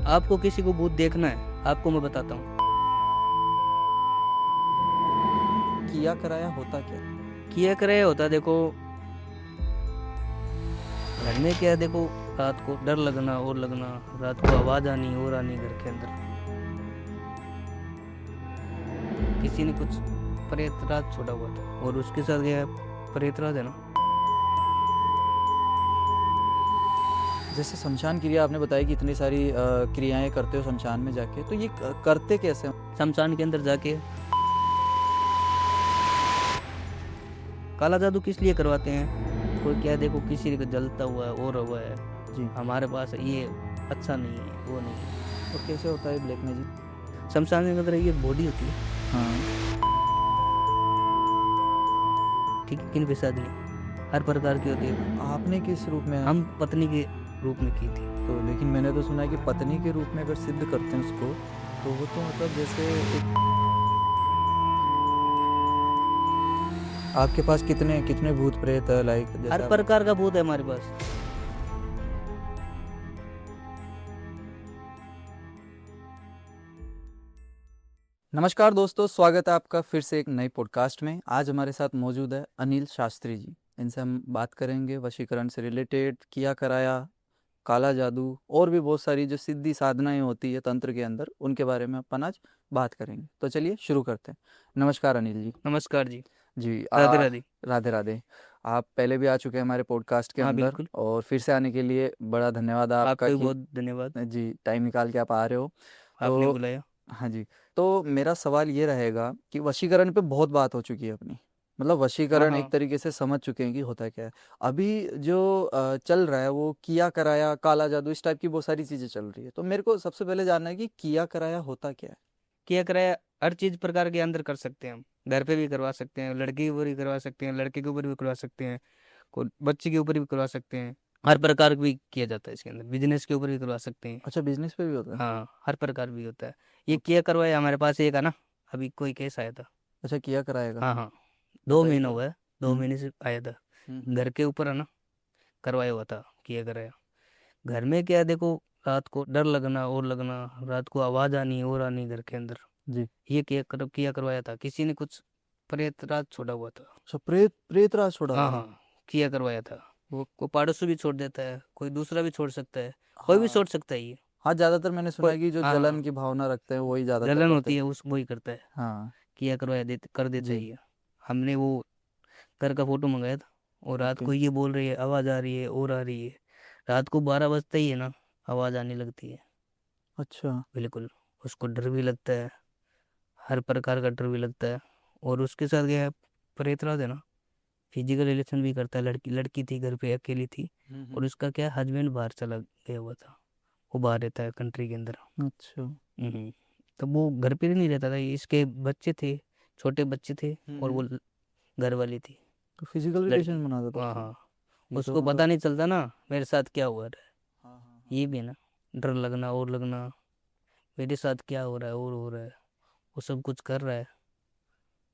आपको किसी को भूत देखना है, आपको मैं बताता हूँ। किया कराया होता क्या? किया करे होता देखो, घर में क्या है देखो, रात को डर लगना और लगना, रात को आवाज आनी और आनी घर के अंदर, किसी ने कुछ प्रेत रात छोड़ा हुआ था और उसके साथ गया प्रेत रात है ना। जैसे शमशान क्रिया आपने बताया कि इतनी सारी क्रियाएं करते हो शमशान में जाके, तो ये करते कैसे हो? शमशान के अंदर जाके काला जादू किस लिए करवाते हैं? कोई क्या देखो किसी का जलता हुआ है और हुआ है, जी। हमारे पास ये अच्छा नहीं है, वो नहीं है। और कैसे होता है ब्लैक मैजिक? शमशान के अंदर ये बॉडी होती है, हाँ। ठीक है, किन पे शादी हर प्रकार की होती है। आपने किस रूप में? हम पत्नी के रूप में की थी। तो लेकिन मैंने तो सुना है कि पत्नी के रूप में अगर सिद्ध करते हैं उसको, तो वो तो मतलब जैसे एक आपके पास कितने कितने भूत प्रेत है, लाइक हर प्रकार का भूत है हमारे पास। नमस्कार दोस्तों, स्वागत है आपका फिर से एक नई पॉडकास्ट में। आज हमारे साथ मौजूद है अनिल शास्त्री जी। इनसे हम बात करेंगे वशीकरण से रिलेटेड, किया कराया, काला जादू और भी बहुत सारी जो सिद्धि साधनाएं होती है तंत्र के अंदर, उनके बारे में अपन आज बात करेंगे। तो चलिए शुरू करते हैं। नमस्कार अनिल जी। नमस्कार जी। जी। राधे राधे। राधे राधे। आप पहले भी आ चुके हैं हमारे पॉडकास्ट के हाँ अंदर, बिल्कुल, और फिर से आने के लिए बड़ा धन्यवाद आपका आपका भी कि बहुत धन्यवाद, जी टाइम निकाल के आप आ रहे हो। आपने तो बुलाया। हाँ जी। तो मेरा सवाल ये रहेगा कि वशीकरण पे बहुत बात हो चुकी है अपनी, मतलब हाँ वशीकरण एक हाँ। तरीके से समझ चुके हैं कि होता क्या है। अभी जो चल रहा है वो किया कराया, काला जादू, इस टाइप की बहुत सारी चीजें चल रही है। तो मेरे को सबसे पहले जानना है कि किया कराया होता क्या है? किया कराया हर चीज प्रकार के अंदर कर सकते हैं हम। घर पे भी करवा सकते हैं, लड़की के ऊपर भी करवा सकते हैं, लड़के के ऊपर भी करवा सकते हैं, को बच्चे के ऊपर भी करवा सकते हैं। हर प्रकार भी किया जाता है इसके अंदर, बिजनेस के ऊपर भी करवा सकते हैं। अच्छा, बिजनेस पे भी होता है? हाँ, हर प्रकार भी होता है। ये ओके। किया करवाया हमारे पास एक है ना, अभी कोई केस आया था। अच्छा, किया कराएगा। हाँ हाँ, दो बताइए महीना थोड़ा। हुआ है, 2 महीने से आया था। हम्म। घर के ऊपर है ना, करवाया हुआ था, किया कराया। घर में क्या है देखो, रात को डर लगना और लगना, रात को आवाज आनी और आनी घर के अंदर, जी। ये किया करवाया था। किसी ने कुछ प्रेत रात छोड़ा हुआ था। अच्छा, प्रेत प्रेत राज छोड़ा हाँ था? हाँ, किया करवाया था। वो कोई पड़ोसी भी छोड़ देता है, कोई दूसरा भी छोड़ सकता है, कोई भी हाँ छोड़ सकता है ये। हाँ, ज्यादातर मैंने सुना कोई, है कि जो हाँ जलन हाँ, की भावना रखते हैं वही ज्यादातर जलन करते होती हैं। है उस वही करता है। हाँ। किया करवाया देते कर देता है जी। ये। हमने वो घर का फोटो मंगाया था, और रात ओके। को ये बोल रही है आवाज आ रही है और आ रही है। रात को 12 बजते ही है ना, आवाज आने लगती है। अच्छा। बिल्कुल, उसको डर भी लगता है, हर प्रकार का डर भी लगता है। और उसके साथ गया है प्रेतराज है ना, फिजिकल रिलेशन भी करता है। लड़की लड़की थी, घर पे अकेली थी, और उसका क्या हस्बैंड बाहर चला गया हुआ था, वो बाहर रहता है कंट्री के अंदर। अच्छा। तो वो घर पे नहीं रहता था, इसके बच्चे थे, छोटे बच्चे थे, और हम्म। वो घर वाली थी, तो फिजिकल लड़की। रिलेशन बनाता था हाँ उसके? हाँ, ये तो उसको मतलब। पता नहीं चलता ना मेरे साथ क्या हुआ रहा है। हाँ हाँ हाँ। ये भी है ना, डर लगना और लगना, मेरे साथ क्या हो रहा है और हो रहा है, वो सब कुछ कर रहा है,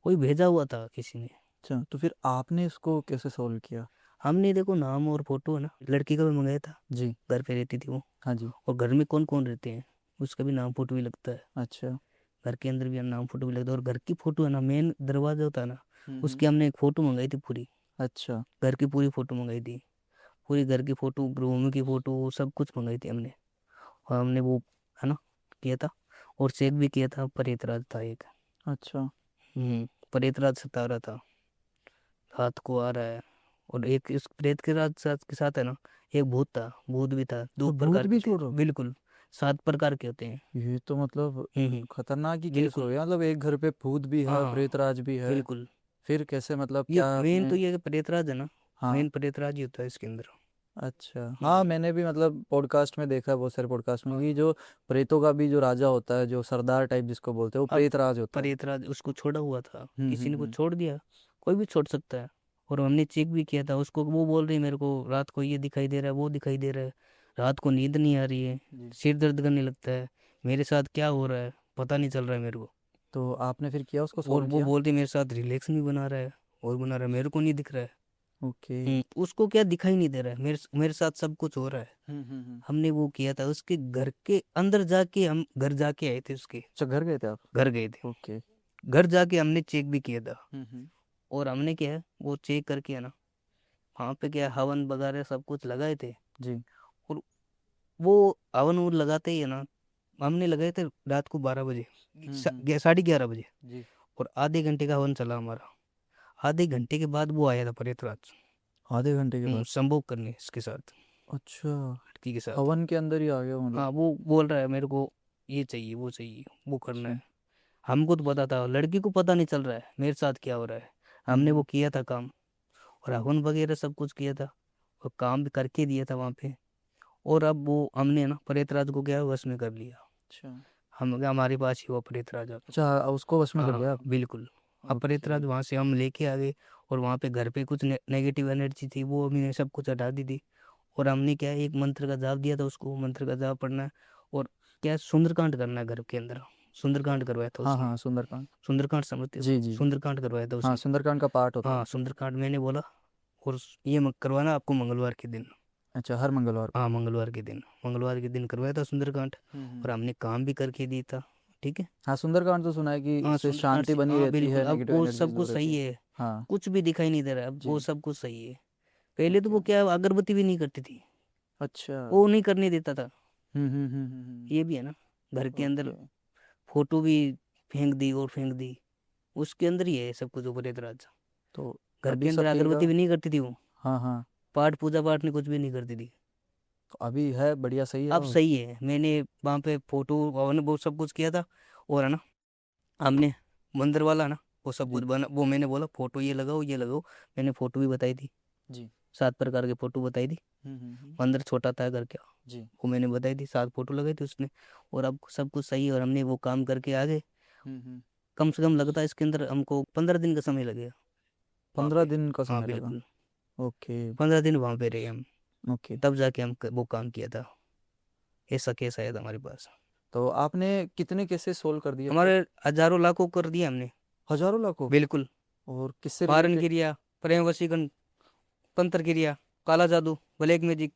कोई भेजा हुआ था किसी ने। अच्छा, तो फिर आपने इसको कैसे सॉल्व किया? हमने देखो नाम और फोटो है ना, लड़की का भी मंगाया था, जी। घर पे रहती थी वो। हाँ जी। और घर में कौन कौन रहते हैं, उसका भी नाम फोटो भी लगता है। अच्छा। घर के अंदर भी नाम फोटो भी लगता है, और घर की फोटो है ना, मेन दरवाजा होता है ना, हम्म। उसकी हमने एक फोटो मंगाई थी पूरी। अच्छा। घर की पूरी फोटो मंगाई थी, पूरी घर की फोटो, रूम की फोटो, सब कुछ मंगाई थी हमने। और हमने वो है ना किया था, और चेक भी किया था। परेतराज था एक। अच्छा। परेतराज सता रहा था, रात को आ रहा है। और एक इस प्रेत के राज साथ के साथ है ना, एक भूत था, भूत भी था, दो तो भूत प्रकार भी के थे। छोड़ रहा हूँ? बिल्कुल, 7 प्रकार के होते हैं। ये तो मतलब हम्म, खतरनाक ही केस हो बिल्कुल। गया। मतलब एक घर पे भूत भी हाँ है, हाँ, प्रेतराज भी है। बिल्कुल। फिर कैसे, मतलब ये क्या मेन आपने? तो ये प्रेतराज है ना, हाँ। मेन प्रेतराज ही होता है इसके अंदर। अच्छा, हाँ, हम्म, मैंने भी मतलब पॉडकास्ट में देखा है, बहुत सारे पॉडकास्ट में, कि जो प्रेतों का भी जो राजा होता है, जो सरदार टाइप जिसको बोलते हैं, वो अब प्रेतराज होता है। प्रेतराज उसको छोड़ा हुआ था, हम्म किसी हम्म ने कुछ हम्म छोड़ दिया, कोई भी छोड़ सकता है। और हमने चेक भी किया था उसको, वो बोल रही मेरे को रात को ये दिखाई दे रहा है, वो दिखाई दे रहा है, रात को नींद नहीं आ रही है, जी। सिर दर्द करने लगता है, मेरे साथ क्या हो रहा है पता नहीं चल रहा है मेरे को। तो आपने फिर किया, उसको और सॉल्व वो किया? बोलती मेरे साथ रिलेक्शन भी बना रहा है, और बना रहा है, मेरे को नहीं दिख रहा है। ओके। उसको क्या दिखाई नहीं दे रहा है, मेरे साथ सब कुछ हो रहा है। हमने वो किया था उसके घर के अंदर जाके, हम घर जाके आए थे उसके। अच्छा, घर गए थे आप? घर गए थे, ओके। घर जाके हमने चेक भी किया था। हम्म। और हमने क्या है वो चेक करके है ना, वहाँ पे क्या हवन वगैरह सब कुछ लगाए थे। जी। और वो हवन उन लगाते ही है ना, हमने लगाए थे रात को 12 बजे, हम्म। 11:30 बजे। जी। और आधे घंटे का हवन चला हमारा। आधे घंटे के बाद वो आया था प्रेतराज, आधे घंटे के बाद? संभोग करने इसके साथ, अच्छा, लड़की के साथ। हवन के अंदर ही आ गया मतलब? हाँ, वो बोल रहा है मेरे को ये चाहिए वो चाहिए वो करना अच्छा। है। हमको तो पता था, लड़की को पता नहीं चल रहा है मेरे साथ क्या हो रहा है। हमने वो हम्म। किया था काम, और हवन वगैरह सब कुछ किया था, और काम भी करके दिया था वहाँ पे। और अब वो हमने ना प्रेतराज को क्या वश में कर लिया। अच्छा। हम हमारे पास ही वो प्रेतराज अब। अच्छा, उसको वश में कर लिया हाँ आप? बिल्कुल। अब ओके। प्रेतराज वहाँ से हम लेके आ गए। और वहाँ पे घर पे कुछ नेगेटिव एनर्जी थी, वो हमने सब कुछ हटा दी थी। और हमने क्या एक मंत्र का जाप दिया था उसको, मंत्र का जाप पढ़ना है। और क्या सुंदरकांड करना है घर के अंदर। सुंदरकांड करवाया था हाँ उसने। हाँ, सुंदरकांड। सुंदरकांड समझते हो? जी जी। सुंदरकांड करवाया था हाँ, उसने। सुंदरकांड का पाठ होता है। हाँ, सुंदरकांड मैंने बोला। और ये करवाना आपको मंगलवार के दिन। अच्छा, हर मंगलवार को? हाँ, मंगलवार के दिन करवाया था सुंदरकांड। हम्म। और हमने काम भी करके दी था। ठीक है। हाँ, सुंदरकांड तो सुना है कि हाँ, इससे सुंदरकांड शांति से बनी हाँ रहती बिल्कुल, है, अब नेगेटिव वो एनर्जी सब दूर कुछ रहती सही है। है। हाँ। कुछ भी दिखाई नहीं दे रहा है, अब वो जी। सब कुछ सही है। पहले तो ओके। वो क्या अगरबत्ती भी नहीं करती थी, अच्छा। वो नहीं करने देता था। हम्म। ये भी है ना, घर के अंदर ओके। फोटो भी फेंक दी और फेंक दी। उसके अंदर ही है सब कुछ ऊपर राज। तो घर के अभी अंदर सब ठीक है? अगरबत्ती भी नहीं करती थी वो। हाँ हाँ। पाठ पूजा पाठ नहीं, कुछ भी नहीं करती थी। तो अभी है बढ़िया, सही है अब और? सही है, मैंने वहाँ पे फोटो और वो सब कुछ किया था। और है ना, हमने मंदिर वाला ना वो सब कुछ जी बना, वो मैंने बोला फोटो ये लगाओ ये लगाओ। मैंने फोटो भी बताई थी, जी। 7 प्रकार के फोटो बताई थी। हम्म। मंदिर छोटा था घर का, जी। वो मैंने बताई थी, 7 फोटो लगाई थी उसने। और अब सब कुछ सही है, और हमने वो काम करके आ गए। हम्म। कम से कम लगता है इसके अंदर हमको 15 दिन का समय लगेगा वहाँ 15 पे। दिन का हाँ समय लगा? बिल्कुल, ओके। 15 दिन वहाँ पे रहे हम। ओके। तब जाके हम वो काम किया था। ऐसा केस आया था हमारे पास। तो आपने कितने केसेस सोल्व कर दिए अब तक? हमारे हजारों लाखों कर दिया हमने। हजारों लाखों? बिल्कुल। और किससे मारन रिलेटेड? क्रिया, प्रेम वशीकरण, तंत्र क्रिया, काला जादू, ब्लैक मैजिक,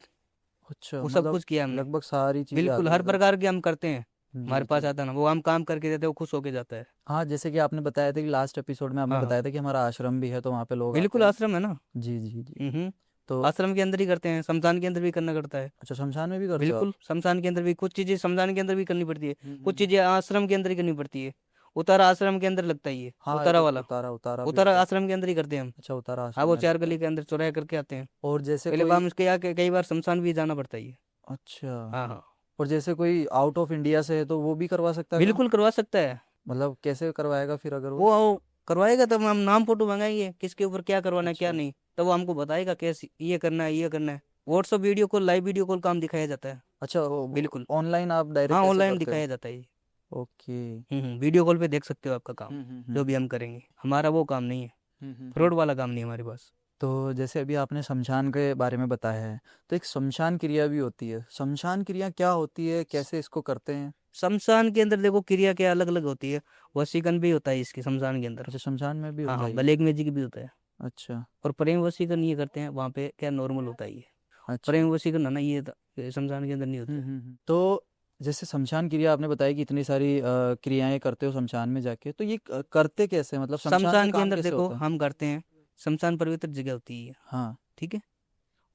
अच्छा, वो सब मतलब कुछ किया हमने। लगभग सारी चीजें बिल्कुल, आती हर हैं मतलब? प्रकार के हम करते हैं। जी हमारे पास जी। आता है ना, वो हम काम करके देते हैं, वो खुश होके जाता है। हाँ, जैसे कि आपने बताया था कि लास्ट एपिसोड में आपने हाँ हाँ, बताया था कि हमारा आश्रम भी है, तो वहाँ पे लोग आते बिल्कुल हैं। आश्रम है ना। जी जी जी। हम्म। तो आश्रम के अंदर ही करते हैं, शमशान के अंदर भी करना करता है। अच्छा, शमशान में भी करते हो आप? बिल्कुल, शमशान के अंदर भी कुछ चीजें शमशान के अंदर भी करनी पड़ती है। कुछ हम्म। चीजें आश्रम के अंदर ही करनी पड़ती है। उतारा आश्रम के अंदर लगता ही है, हाँ, उतारा वाला। उतारा उतारा भी उतारा होता है। आश्रम के अंदर ही करते हैं हम। अच्छा, उतारा हाँ, आश्रम वो में चार लगता है। गली के अंदर चौराहे करके आते हैं। और जैसे पहले कोई? हम इसके यहाँ कई बार शमशान भी जाना पड़ता ही है। अच्छा। हाँ हाँ, और जैसे कोई आउट ऑफ इंडिया से है तो वो भी करवा सकता है काम? बिल्कुल करवा सकता है। मतलब कैसे करवाएगा फिर अगर वो? वो करवाएगा, तब हम नाम फोटो मंगाएंगे किसके ऊपर क्या करवाना है क्या अच्छा। नहीं, तब वो हमको बताएगा कैसे ये करना है ये करना है। WhatsApp video call, live video call काम दिखाया जाता है। अच्छा, बिल्कुल। ऑनलाइन आप हाँ, डायरेक्ट ऐसे ऑनलाइन करते हो? दिखाया जाता है ये। ओके। वीडियो कॉल पे देख सकते हो आपका काम, जो हम्म। भी हम करेंगे। हमारा वो काम नहीं है, हम्म। फ्रॉड वाला काम नहीं है हमारे पास। तो जैसे अभी आपने शमशान के बारे में बताया है, तो एक शमशान क्रिया भी होती है। शमशान क्रिया क्या होती है, कैसे इसको करते हैं? शमशान के अंदर देखो क्रिया क्या अलग अलग होती है। वशीकरण भी होता है इसके शमशान के अंदर। अच्छा, शमशान में भी हाँ होता हाँ, है ये? ब्लैक मैजिक भी होता है। अच्छा। और प्रेम वशीकरण ये करते हैं वहाँ पे, क्या नॉर्मल होता है ये। अच्छा। प्रेम वशीकरण है ना, ये शमशान के अंदर नहीं होता है। तो जैसे शमशान क्रिया आपने बताया कि इतनी सारी क्रियाएं करते हो शमशान में जाके, तो ये करते कैसे हैं? मतलब शमशान में शमशान के काम अंदर कैसे देखो होता है? हम करते हैं, शमशान पवित्र जगह होती है। हाँ। ठीक है।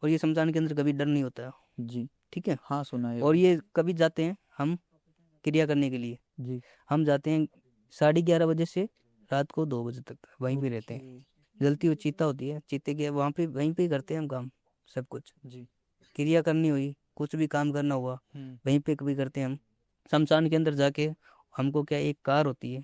और ये शमशान के अंदर कभी डर नहीं होता है। जी। ठीक है। हाँ, सुना है ये और भी। ये कभी जाते हैं हम क्रिया करने के लिए। जी। हम जाते हैं 11:30 बजे से रात को 2 बजे तक वहीं पे रहते ओके। हैं। जलती हुई चीता होती है, चीते के वहाँ पे वहीं पे ही करते हैं हम काम, सब कुछ। जी। क्रिया करनी हुई, कुछ भी काम करना हुआ, हम्म। वहीं पे कभी करते हैं हम। शमशान के अंदर जाके हमको क्या, एक कार होती है,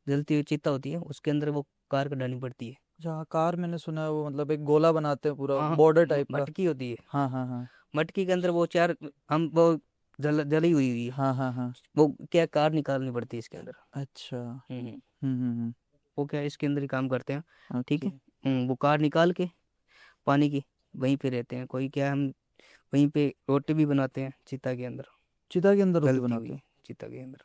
जलती हुई चीता होती है, उसके अंदर वो कार कढ़ानी पड़ती है। अच्छा, हाँ, कार मैंने सुना है, वो मतलब एक गोला बनाते हैं पूरा हाँ, बॉर्डर टाइप का। मटकी होती है। हाँ हाँ हाँ। मटकी के अंदर वो चार, हम वो जली हुई हुई है, हाँ हाँ हाँ। वो क्या कार निकालनी पड़ती है इसके अंदर। अच्छा। हम्म। हम्म। वो क्या इसके अंदर ही काम करते हैं। ठीक ओके। है। वो कार निकाल के पानी की वहीं पे रहते हैं। कोई क्या, हम वहीं पे रोटी भी बनाते हैं चीता के अंदर, चिता के अंदर रोटी गलती बनाते हुई हो? चीता के अंदर।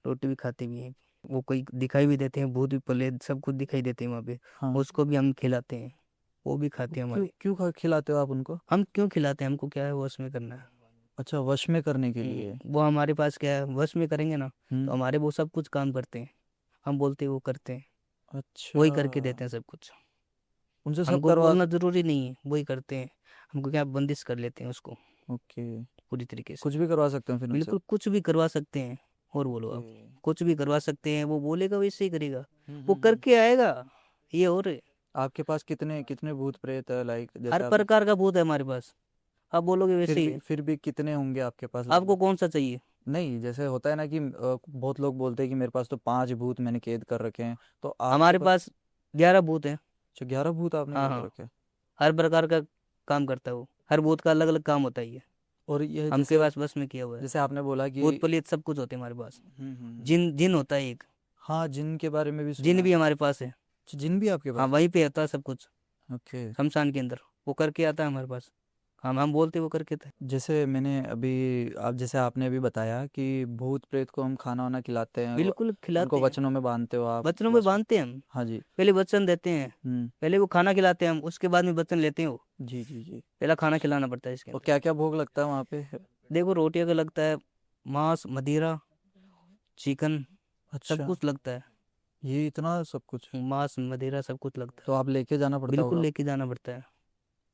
रोटी भी खाते भी हैं। वो कोई दिखाई भी देते हैं, भूत भी प्रेत सब कुछ दिखाई देते हैं वहाँ पे, हाँ। उसको भी हम खिलाते हैं। वो भी खाती है क्यों हमारी। क्यों खिलाते हो आप उनको? हम क्यों खिलाते हैं, हमको क्या है वश में करना है। अच्छा, वश में करने के लिए। वो हमारे पास क्या है, वश में करेंगे ना तो हम्म। हमारे वो सब कुछ काम करते हैं। हम बोलते हैं वो करते हैं, अच्छा, वही करके देते हैं सब कुछ। उनसे सब हमको करवा। बोलना जरूरी नहीं है, वही करते हैं। हमको क्या बंदिश कर लेते हैं उसको ओके, पूरी तरीके से। कुछ भी करवा सकते हैं फिर उनसे? बिल्कुल कुछ भी करवा सकते हैं। और बोलो ओके। आप, कुछ भी करवा सकते हैं, वो बोलेगा वैसे ही करेगा, वो हम्म। करके आएगा। ये और आपके पास कितने कितने भूत प्रेत है, लाइक हर जैसे आप? प्रकार का भूत है हमारे पास, आप बोलोगे फिर वैसे ही भी है। फिर भी कितने होंगे आपके पास आपको लगभग? कौन सा चाहिए? नहीं, जैसे होता है ना कि बहुत लोग बोलते हैं कि मेरे पास तो 5 भूत मैंने कैद कर रखे हैं, तो आपके हमारे पास? पास 11 भूत हैं। अच्छा, 11 भूत आपने हाँ कैद हाँ, रखे हैं। हर प्रकार का काम करता है वो, हर भूत का अलग अलग काम होता है ये। और ये हमके जैसे पास बस में किया हुआ है। जैसे आपने बोला कि भूत प्रेत सब कुछ होते हैं हमारे पास। हम्म। जिन जिन होता है एक, हाँ, जिन के बारे में भी सुना जिन है। भी हमारे पास है। अच्छा, जिन भी आपके हाँ पास है। वहीं पे होता है सब कुछ, ओके। शमशान के अंदर। वो करके आता है हमारे पास, हम बोलते वो करके था। जैसे मैंने अभी आप जैसे आपने अभी बताया कि भूत प्रेत को हम खाना वाना खिलाते हैं, बिल्कुल उनको खिलाते हैं, वचनों में बांधते हो आप बचनों में बस? बांधते हैं हम। हाँ जी। पहले वचन देते हैं, हम्म। पहले वो खाना खिलाते हैं हम, उसके बाद में वचन लेते हैं वो। जी जी जी। पहला खाना खिलाना पड़ता है इसके और अंदर। क्या क्या भोग लगता है वहाँ पे? देखो रोटियां का लगता है, मांस मदिरा चिकन सब अच्छा, कुछ लगता है। ये इतना सब कुछ? मांस मदिरा सब कुछ लगता तो है। आप लेके जाना पड़ता बिल्कुल होगा? लेके जाना पड़ता है।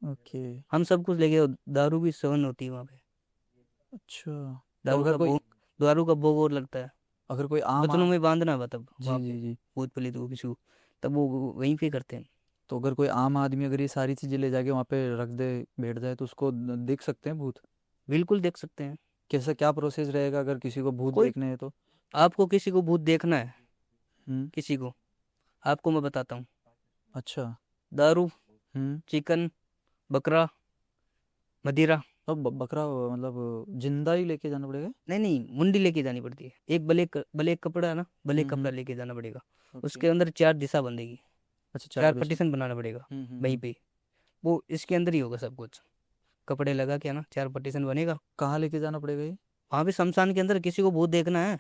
ओके। हम सब कुछ लेके, दारू भी सेवन होती है वहाँ पे। अच्छा, तो दारू अगर का कोई भोग, दारू का भोग और लगता है। अगर कोई आम बचनों में बांधना है तब जी वहाँ जी पे, जी। भूत प्रेत को किसी को, तब वो वहीं पे करते हैं। तो अगर कोई आम आदमी अगर ये सारी चीजें ले जाके वहाँ पे रख दे, बैठ जाए, तो उसको देख सकते हैं भूत? बिल्कुल देख सकते हैं। कैसा क्या प्रोसेस रहेगा अगर किसी को भूत कोई, देखने हैं तो? आपको किसी को भूत देखना है, हम्म। किसी को, आपको मैं बताता हूँ। अच्छा। दारू, हम्म। चिकन, बकरा, मदिरा। तो बकरा मतलब जिंदा ही लेके जाना पड़ेगा? नहीं नहीं, मुंडी लेके जानी पड़ती है। एक ब्लैक ब्लैक कपड़ा है ना, ब्लैक कपड़ा हम्म। लेके जाना पड़ेगा। ओके। उसके अंदर 4 दिशा बंधेगी, अच्छा, 4 4 डिश। पार्टीशन बनाना पड़ेगा वहीं पे। वो इसके अंदर ही होगा सब कुछ, कपड़े लगा के है ना, 4 पार्टीशन बनेगा। कहाँ लेके जाना पड़ेगा ये? वहां पे शमशान के अंदर किसी को भूत देखना है।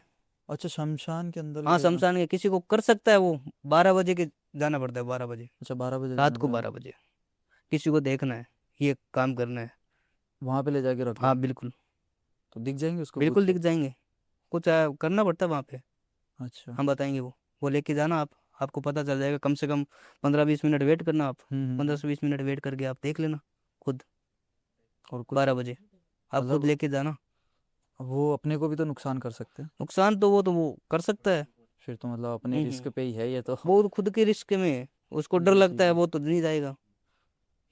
अच्छा, शमशान के अंदर हाँ लेके जाना। शमशान के किसी को कर सकता है वो, 12 बजे के जाना पड़ता है, 12 बजे, अच्छा, 12 बजे रात जाना को पड़ेगा। 12 बजे। किसी को देखना है, ये काम करना है। वहाँ पे ले जाके रख हाँ दो, बिल्कुल, तो दिख जाएंगे उसको भूत बिल्कुल पे? दिख जाएंगे। कुछ करना पड़ता है वहाँ पे, अच्छा। हम बताएंगे वो लेके जाना आप, आपको पता चल जाएगा। कम से कम 15-20 मिनट वेट करना आप, पंद्रह हम्म। से बीस मिनट वेट करके आप देख लेना खुद। और कुछ? 12 बजे आप खुद मतलब लेके जाना। वो अपने को भी तो नुकसान कर सकते हैं? नुकसान तो वो कर सकता है। फिर तो मतलब अपने रिस्क पे ही है ये तो। वो तो खुद के रिस्क में है, उसको डर जी जी लगता है, जी। वो तो नहीं जाएगा।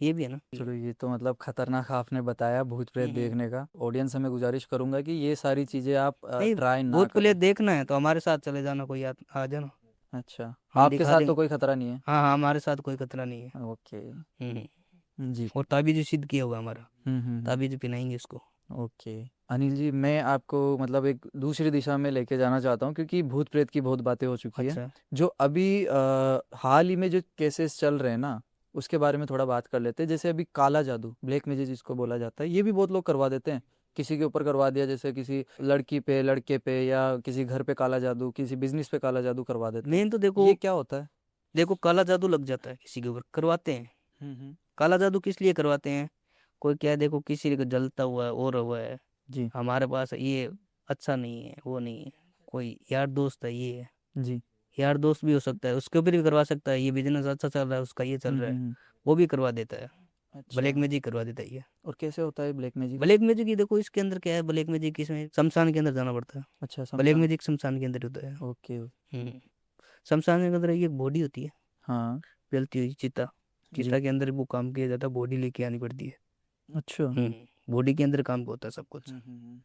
ये भी है ना। चलो, ये तो मतलब खतरनाक आपने बताया भूत प्रेत हम्म। देखने का। ऑडियंस से मैं गुजारिश करूंगा कि ये सारी चीजें आप नहीं, ट्राई ना भूत करें। प्रेत देखना है तो हमारे साथ चले जाना, कोई आ जाना, अच्छा, हम आपके दिखा साथ तो देंगे। कोई खतरा नहीं है? हाँ हाँ, हमारे साथ कोई खतरा नहीं है। ओके। हम्म। जी। और ताबीज सिद्ध किया हुआ है हमारा, हम्म। ताबीज पिनाएंगे इसको। ओके। अनिल जी, मैं आपको मतलब एक दूसरी दिशा में लेके जाना चाहता हूँ, क्योंकि भूत प्रेत की बहुत बातें हो चुकी है। अच्छा। जो अभी हाल ही में जो केसेस चल रहे हैं ना, उसके बारे में थोड़ा बात कर लेते हैं। जैसे अभी काला जादू, ब्लैक मैजिक जिसको बोला जाता है, ये भी बहुत लोग करवा देते हैं। किसी के ऊपर करवा दिया, जैसे किसी लड़की पे, लड़के पे, या किसी घर पे काला जादू, किसी बिजनेस पे काला जादू करवा देते हैं। मेन तो देखो, ये क्या होता है? देखो काला जादू लग जाता है किसी के ऊपर, करवाते हैं। हम्म। काला जादू किस लिए करवाते हैं? कोई क्या है, देखो किसी को जलता हुआ है और हुआ है, जी हमारे पास ये अच्छा नहीं है, वो नहीं है, कोई यार दोस्त है ये है, जी। यार दोस्त भी हो सकता है, उसके ऊपर भी करवा सकता है। ये बिजनेस अच्छा चल रहा है उसका, ये चल रहा है, हम्म। वो भी करवा देता है। अच्छा। ब्लैक मैजिक करवा देता है ये। और कैसे होता है ब्लैक मैजिक? ब्लैक मैजिक ये देखो, इसके अंदर क्या है, ब्लैक मैजिक इसमें शमशान के अंदर जाना पड़ता है। अच्छा, ब्लैक शमशान। मैजिक शमशान के अंदर होता है। ओके। हम्म। शमशान के अंदर एक बॉडी होती है, हाँ। जलती हुई चिता, जी। चिता के अंदर वो काम किया जाता है, बॉडी लेके आनी पड़ती है। अच्छा। बॉडी के अंदर काम होता है सब कुछ, हम्म।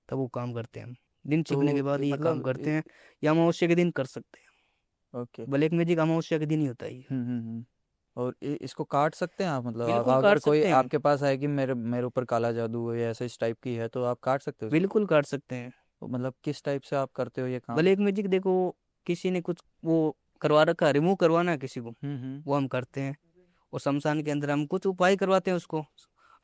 तब वो काम करते हैं हम। दिन तो छिपने के बाद ये काम मतलब करते हैं, या अमावस्या के दिन कर सकते हैं। ओके। ब्लैक मैजिक अमावस्या के दिन ही होता है ये। और इसको काट सकते हैं आप? मतलब बिल्कुल अगर काट कोई सकते हैं हम, आपके पास आए कि मेरे मेरे ऊपर काला जादू है या ऐसे इस टाइप की है, तो आप काट सकते हो उसको? बिल्कुल काट सकते हैं। तो मतलब किस टाइप से आप करते हो ये काम? ब्लैक मैजिक देखो, किसी ने कुछ वो करवा रखा है, रिमूव करवाना है किसी को, हम्म। वो हम करते हैं। और शमशान के अंदर हम कुछ उपाय करवाते हैं उसको,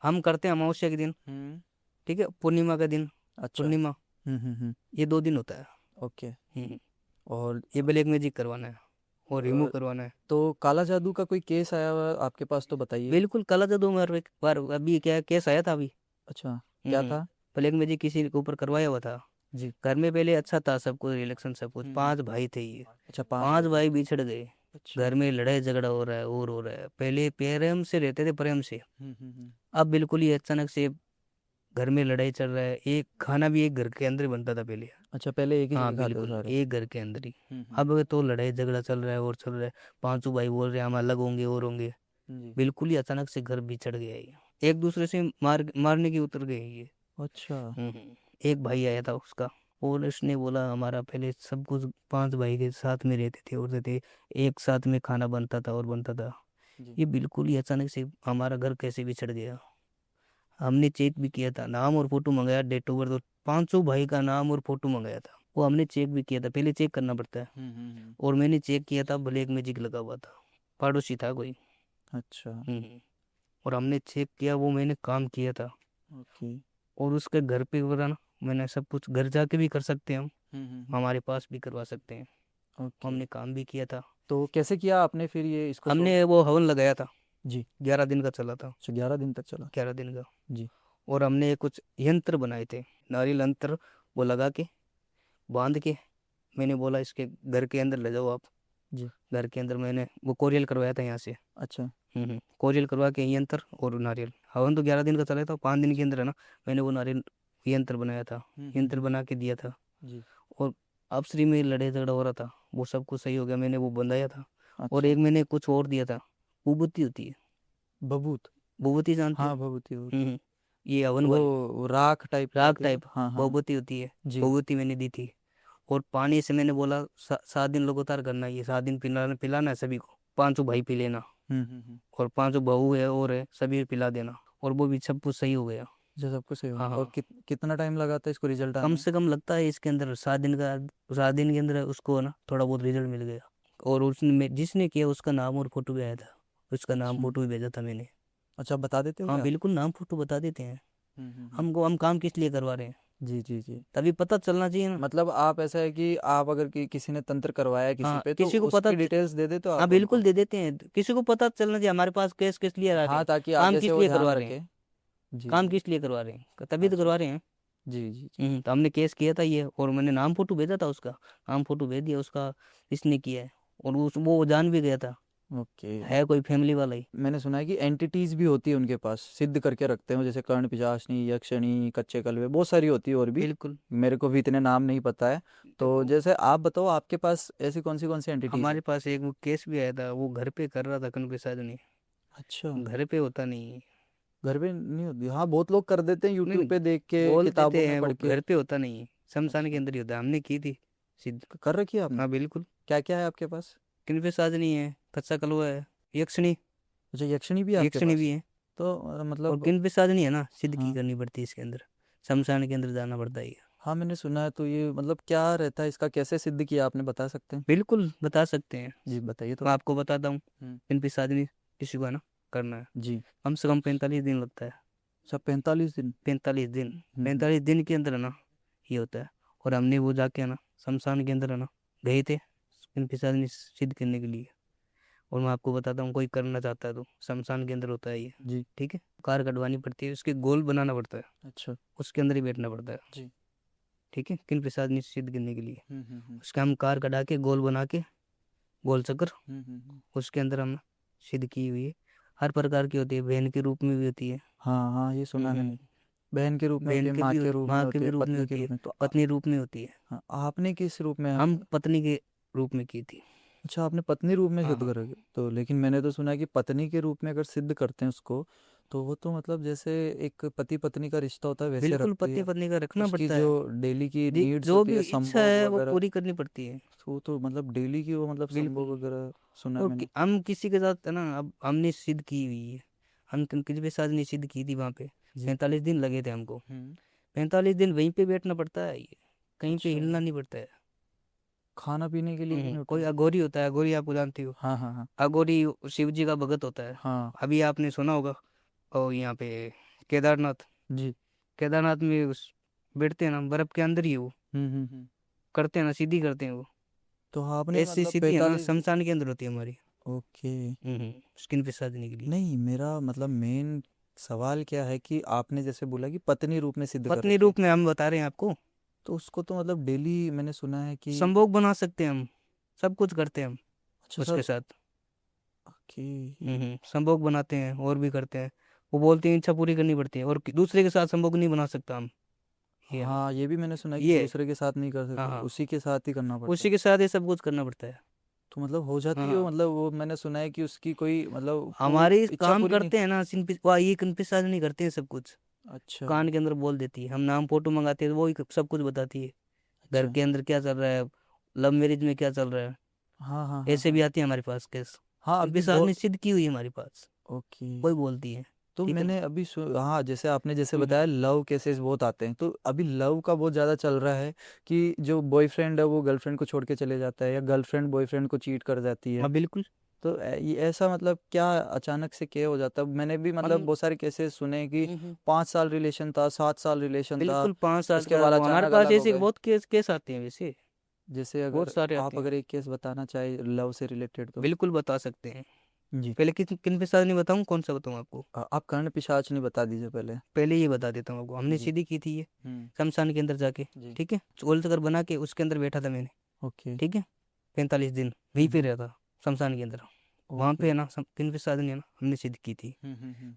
हम करते हैं अमावस्या के दिन। हम्म। ठीक है, पूर्णिमा का दिन, अच्छा। पूर्णिमा, हम्म। ये 2 दिन होता है। ओके। हम्म, और ये ब्लैक मैजिक करवाना है। और रिमूव करवाना है। तो काला जादू का कोई केस आया हुआ आपके पास तो बताइए। बिल्कुल काला जादू में एक बार अभी क्या केस आया था अभी। अच्छा, क्या हम्म। था? ब्लैक मैजिक किसी के ऊपर करवाया हुआ था। जी। घर में पहले अच्छा था सब कुछ, रिलेशन सब कुछ, 5 भाई थे ये। अच्छा, 5 5 भाई थे। भाई बिछड़ गए। अच्छा। घर में लड़ाई झगड़ा हो रहा है और हो रहा है। पहले प्रेम से रहते थे, प्रेम से। हम्म। अब बिल्कुल ही अचानक से घर में लड़ाई चल रहा है। एक खाना भी एक घर के अंदर ही बनता था पहले। अच्छा, पहले एक ही हाँ जगह खाते थे बिल्कुल सारे। एक घर के अंदर ही। हम्म। अब तो लड़ाई झगड़ा चल रहा है और चल रहा है। पांचों भाई बोल रहे हैं हम अलग होंगे और होंगे। जी। बिल्कुल ही अचानक से घर बिछड़ गया ये। एक दूसरे से मारने की उतर गए ये। अच्छा। एक भाई आया था उसका, और उसने बोला हमारा पहले सब कुछ 5 भाई के साथ में रहते थे और रहते, एक साथ में खाना बनता था और बनता था। जी। ये बिल्कुल ही अचानक से हमारा घर कैसे बिछड़ गया। हमने चेक भी किया था, नाम और फोटो मंगाया, डेट ऑफ बर्थ और 500 भाई का नाम और फोटो मंगाया था। वो हमने चेक भी किया था, पहले चेक करना पड़ता है। हम्म। और मैंने चेक किया था, ब्लैक मैजिक लगा हुआ था। पड़ोसी था कोई। अच्छा। हम्म। और हमने चेक किया, वो मैंने काम किया था। ओके। और उसके घर पे बोला ना, मैंने सब कुछ घर जाके भी कर सकते हैं हम, हम्म। हमारे पास भी करवा सकते हैं। ओके। हमने काम भी किया था। तो कैसे किया आपने फिर ये इसको सो? हमने वो हवन लगाया था। जी। 11 दिन का चला था। अच्छा, 11 दिन तक चला। 11 दिन का। जी। और हमने कुछ यंत्र बनाए थे, नारियल यंत्र, वो लगा के बांध के। मैंने बोला इसके घर के अंदर ले जाओ आप। जी। घर के अंदर मैंने वो कोरियल करवाया था यहाँ से। अच्छा। कोरियल करवा के यंत्र और नारियल, हवन तो 11 दिन का चला था, 5 दिन के अंदर है ना। मैंने वो नारियल यंत्र बनाया था। यंत्र बना के दिया था। जी। और आपसरी में लड़ाई झगड़ा हो रहा था, वो सब कुछ सही हो गया, मैंने वो बनाया था। और अच्छा। एक मैंने कुछ और दिया था, विभूति होती है। बबूत। विभूति जानते हो? हाँ, भभूति भभूति। हम्म। ये हवन वाली वो राख टाइप की राग होती है टाइप ना? हाँ हाँ। विभूति होती है। जी। विभूति मैंने दी थी। और पानी से मैंने बोला 7 दिन लगातार करना, ये 7 दिन पिलाना पिलाना है सभी को, 500 भाई पी लेना। और 500 बहू है और है, सभी पिला देना। और वो भी सब कुछ सही हो गया। अच्छा, सब कुछ सही हो हाँ गया। और हाँ। कितना टाइम लगा था इसको रिजल्ट आने कम में? से कम लगता है इसके अंदर 7 दिन का। 7 दिन के अंदर उसको ना थोड़ा बहुत रिजल्ट मिल गया। और उसने जिसने किया उसका नाम और फोटो भी आया था। उसका नाम अच्छा। फोटो भी भेजा था मैंने। अच्छा, बता देते हो हाँ क्या? बिल्कुल, नाम फोटो बता देते हैं। हम्म। हमको हम काम किस लिए करवा रहे हैं, जी जी जी। तभी पता चलना चाहिए ना। मतलब आप ऐसा है कि आप अगर किसी ने तंत्र करवाया है किसी हाँ पे तो किसी को उसकी डिटेल्स दे दे तो हाँ आप बिल्कुल उनको। दे देते हैं, किसी को पता चलना चाहिए हमारे पास केस किस लिए आ रहे हाँ, हैं, ताकि काम आगे से किस वो लिए ध्यान करवा रहे रखे। हैं, जी काम जी। किस लिए करवा रहे हैं, तभी तो अच्छा। करवा रहे हैं। जी जी जी। तो हमने केस किया था ये, और मैंने नाम फोटो भेजा था उसका। नाम फोटो भेज दिया उसका, इसने किया है। और वो जान भी गया था, ओके। है कोई फैमिली वाला ही। मैंने सुना है कि एंटिटीज भी होती है उनके पास, सिद्ध करके रखते हैं, जैसे कर्ण पिशाचनी, यक्षिणी, कच्चे कलवे, बहुत सारी होती है और भी। बिल्कुल। मेरे को भी इतने नाम नहीं पता है। तो देखो जैसे आप बताओ आपके पास ऐसी कौन सी एंटिटीज है? हमारे पास एक वो केस भी आया था, वो घर पे कर रहा था कन प्रसाद ने। अच्छा। घर पे होता नहीं है। घर पे नहीं होती? हाँ, बहुत लोग कर देते हैं नहीं यूट्यूब नहीं, पे देख के, बोल किताबों देते में हैं पढ़ वो के। घर पे होता नहीं है, शमशान के अच्छा। अंदर ही होता है। हमने की थी सिद्ध। कर रखी है आपने? हाँ बिल्कुल। क्या क्या है आपके पास? किन प्रसाद नहीं है, कच्चा कलवा है, यक्षिणी, अच्छा, यक्षिणी भी है आपके यक्षिणी भी पास? है। तो और मतलब। किन प्रसाद नहीं है ना, सिद्ध की हाँ करनी पड़ती है इसके अंदर, शमशान के अंदर जाना पड़ता है ये। हाँ, मैंने सुना है। तो ये मतलब क्या रहता है इसका, कैसे सिद्ध किया आपने, बता सकते हैं? बिल्कुल बता सकते हैं। जी, बताइए मैं थोड़ा। आपको बताता हूँ। हम्म। किन प्रसाद नहीं किसी को है ना करना है, जी। कम से कम 45 दिन लगता है। अच्छा, 45 दिन। 45 दिन। हम्म। 45 दिन के अंदर है ना ये होता है। और हमने वो जाके है ना शमशान के अंदर है ना गए थे किन प्रसाद नहीं सिद्ध करने के लिए। और मैं आपको बताता हूँ, कोई करना चाहता है तो शमशान के अंदर होता है ये। जी। ठीक है, कार कटवानी पड़ती है, उसके गोल बनाना पड़ता है, अच्छा। उसके अंदर ही बैठना पड़ता है। जी। ठीक है, किन प्रसाद निश्चित करने के लिए हम्म। उसका हम कार कटा के गोल बना के, गोल चक्कर, हम्म। उसके अंदर हम सिद्ध की हुई है। हर प्रकार की होती है, बहन के रूप में भी होती है। हाँ हाँ, ये सुना है मैंने। हम्म। बहन के रूप में होती बहन है, के माँ भी के होती, रूप में माँ के होती भी है, रूप में पत्नी के होती रूप है, में। तो पत्नी रूप में होती है। हाँ, आपने किस रूप में? हम पत्नी के रूप में की थी। अच्छा, आपने पत्नी रूप में हाँ सिद्ध हाँ। करोगे तो? लेकिन मैंने तो सुना है कि पत्नी के रूप में अगर सिद्ध करते हैं उसको, तो वो तो मतलब जैसे एक पति पत्नी का रिश्ता होता है वैसे बिल्कुल रखती पति है। पत्नी का रखना उसकी पड़ता जो है। डेली की नीड्स जो होती भी है, इच्छा संभोग है वो वगैरह, पूरी करनी पड़ती है। तो वो तो मतलब डेली की वो मतलब संभोग बिल्कुल। वगैरह सुना है और मैंने। हम किसी के साथ है ना, अब हमने सिद्ध की हुई है। हम किसी के साथ नहीं सिद्ध की थी वहां पे। जी। 45 दिन लगे थे हमको। हम्म। 45 दिन वहीं पे बैठना पड़ता है ये, कहीं पे अच्छा, हिलना नहीं पड़ता है। खाना पीने के लिए भी नहीं कोई उठना? अघोरी होता है, अघोरी आपको जानती हो? हाँ हाँ हाँ। अघोरी शिव जी का भगत होता है। हाँ। अभी आपने सुना होगा, और यहाँ पे केदारनाथ, जी। केदारनाथ में बैठते हैं ना बर्फ के अंदर ही वो हम्म। करते हैं ना, सीधी करते हैं वो। तो आपने ऐसी मतलब सीधी है ना 45 शमशान के अंदर होती है हमारी। ओके। स्किन पिसा देने के लिए। नहीं, मेरा मतलब मेन सवाल क्या है कि आपने जैसे बोला कि पत्नी रूप में सिद्ध कर पत्नी रखी है, रूप में हम बता रहे हैं आपको। तो उसको तो मतलब डेली मैंने सुना है कि संभोग बना सकते हैं हम, सब कुछ करते हैं हम अच्छा उसके सर। साथ। ओके। संभोग बनाते हैं और भी करते हैं। वो बोलती हैं इच्छा पूरी करनी पड़ती है, और दूसरे के साथ संभोग नहीं बना सकता हम। ये हाँ, ये भी मैंने सुना है कि ये है। दूसरे के साथ नहीं कर हाँ सकते, हाँ, उसी के साथ ही करना पड़ता है। उसी के साथ ये सब कुछ करना पड़ता है। तो मतलब हो हाँ जाती है हाँ, मतलब वो मैंने सुना है कि उसकी कोई मतलब हमारे इच्छा काम पूरी नहीं। करते हैं ना वाह, ये कन्फिसाज नहीं करते हैं सब कुछ। अच्छा। कान के अंदर बोल देती है, हम नाम फोटो मंगाते हैं तो वो ही सब कुछ बताती है। घर अच्छा। के अंदर क्या चल रहा है, लव मैरिज में क्या चल रहा है, हाँ हाँ हाँ ऐसे हाँ। भी आती है हमारे पास केस। हाँ अभी कन्फिसाज बहुत। निश्चित की हुई है हमारे पास, ओके। कोई बोलती है। तो ठीक है ना। मैंने अभी हाँ, जैसे आपने जैसे हम्म, बताया लव केसेस बहुत आते हैं, तो अभी लव का बहुत ज़्यादा चल रहा है कि जो बॉयफ्रेंड है वो गर्लफ्रेंड को छोड़ के चले जाता है या गर्लफ्रेंड बॉयफ्रेंड को चीट कर जाती है। हाँ बिल्कुल। तो ये ऐसा मतलब क्या अचानक से क्या हो जाता है? मैंने भी मतलब हम बहुत सारे केसेस सुने हैं कि हम्म, 5 साल रिलेशन था, 7 साल रिलेशन था, बिल्कुल 5 साल उसके का बाद वो हमारे अचानक पास अलग हो ऐसे गए। बहुत केस केस आते हैं वैसे। जैसे बहुत अगर सारे आते आप हैं। अगर एक केस बताना चाहे लव से रिलेटेड तो। बिल्कुल बता सकते हैं। जी। पहले किन किन पे साथ नहीं बताऊँ, कौन सा बताऊँ आपको। आप कर्ण पिशाच नहीं बता दीजिए पहले। पहले ये बता देता हूँ आपको, हमने जी। सीधी की थी ये हम्म। शमशान के अंदर जाके। जी। ठीक है, चोल तकर बना के उसके अंदर बैठा था मैंने। ओके। ठीक है, 45 दिन वहीं पे रहता शमशान के अंदर। वहाँ ओके। पे है ना किन पे साधन है ना, हमने सिद्ध की थी।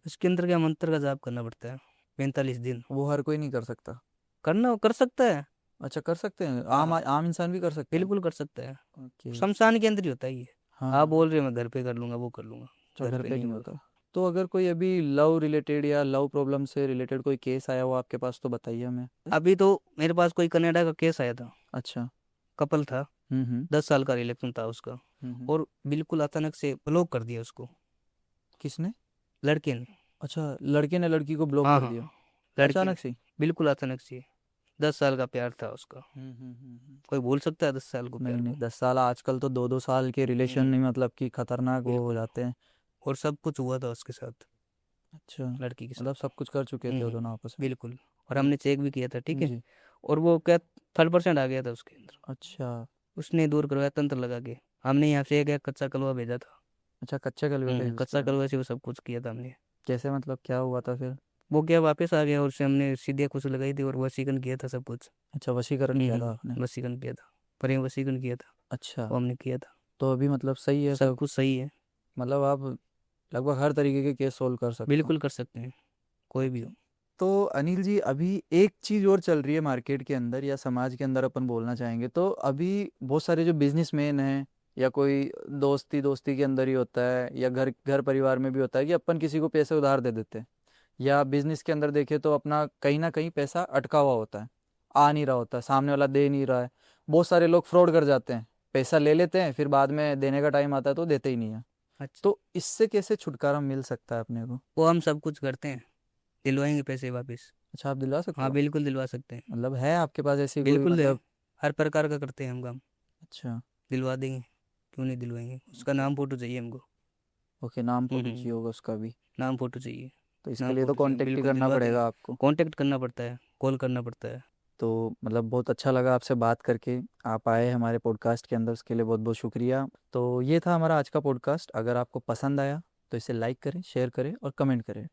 उसके अंदर क्या मंत्र का जाप करना पड़ता है 45 दिन। वो हर कोई नहीं कर सकता? करना कर सकता है। अच्छा, कर सकते हैं, आम हाँ आम इंसान भी कर सकते हैं? बिल्कुल कर सकता है। ओके। शमशान के अंदर ही होता है ये। हाँ आप हाँ। बोल रहे हो मैं घर पे कर लूंगा, वो कर लूंगा, अच्छा, घर घर पे पे नहीं नहीं होगा। होता? तो अगर कोई अभी लव रिलेटेड या लव प्रॉब्लम से रिलेटेड कोई केस आया हो आपके पास तो बताइए हमें। अभी तो मेरे पास कोई कनाडा का केस आया था। अच्छा। कपल था, हम्म। 10 साल का रिलेशन था उसका। हम्म। और बिल्कुल अचानक से ब्लॉक कर दिया उसको, किसने? लड़के ने। अच्छा, लड़के ने लड़की को ब्लॉक हाँ कर हाँ, दिया? लड़के ने। अचानक से ही? बिल्कुल अचानक से। 10 साल का प्यार था उसका। हम्म। कोई भूल सकता है 10 साल को नहीं प्यार नहीं, को। 10 साल आजकल तो 2-2 साल के रिलेशन हम्म, नहीं मतलब कि खतरनाक वो हो बिल्कुल। जाते हैं। और सब कुछ हुआ था उसके साथ, अच्छा, लड़की के मतलब साथ। सब कुछ कर चुके थे वो दोनों आपस बिल्कुल। और में। हमने चेक भी किया था, ठीक है। जी। और वो क्या, 3% आ गया था उसके अंदर। अच्छा। उसने दूर करवाया तंत्र लगा के। हमने यहाँ से एक कच्चा कलवा भेजा था। अच्छा, कच्चे कलवे थे उसके कच्चा बाद? कलवा से वो सब कुछ किया था हमने। कैसे मतलब क्या हुआ था फिर? वो क्या वापस आ गया, और उससे हमने सीधे कुछ लगाई थी और वसीकरण किया था सब कुछ। अच्छा, वशीकरण किया था आपने? वसीकरण किया था, प्रेम वसीकरण किया था। अच्छा। वो हमने किया था। तो अभी मतलब सही है सब सब? कुछ सही है। मतलब आप लगभग हर तरीके के केस सोल्व कर सकते हो? बिल्कुल कर सकते हैं, कोई भी ओके। हो। तो अनिल जी, अभी एक चीज़ और चल रही है मार्केट के अंदर या समाज के अंदर अपन बोलना चाहेंगे तो अभी बहुत सारे जो बिजनेसमैन हैं या कोई दोस्ती दोस्ती के अंदर ही होता है या घर घर परिवार में भी होता है कि अपन किसी को पैसे उधार दे देते हैं, या बिजनेस के अंदर देखे तो अपना कहीं ना कहीं पैसा अटका हुआ होता है, आ नहीं रहा होता है, सामने वाला दे नहीं रहा है। बहुत सारे लोग फ्रॉड कर जाते हैं, पैसा ले लेते हैं फिर बाद में देने का टाइम आता है तो देते ही नहीं है। अच्छा, तो इससे कैसे छुटकारा मिल सकता है अपने को? वो हम सब कुछ करते हैं, दिलवाएंगे पैसे वापस। अच्छा, आप दिलवा सकते हाँ हो? बिल्कुल दिलवा सकते हैं। मतलब है आपके पास ऐसी कोई बिल्कुल है, मतलब? हर प्रकार का करते हैं हम काम। अच्छा। दिलवा देंगे, क्यों नहीं दिलवाएंगे। उसका ओके। नाम फोटो चाहिए हमको। ओके, नाम फोटो हम्म, चाहिए होगा उसका भी? नाम फोटो चाहिए। तो इसके नाम लिए तो फोटो चाहिए, कांटेक्ट ही बिल्कुल करना दिलवा देंगे। पड़ेगा आपको? कांटेक्ट करना पड़ता है, कॉल करना पड़ता है। तो मतलब बहुत अच्छा लगा आपसे बात करके, आप आए हमारे पॉडकास्ट के अंदर, उसके लिए बहुत बहुत शुक्रिया। तो ये था हमारा आज का पॉडकास्ट, अगर आपको पसंद आया तो इसे लाइक करें, शेयर करें और कमेंट करें।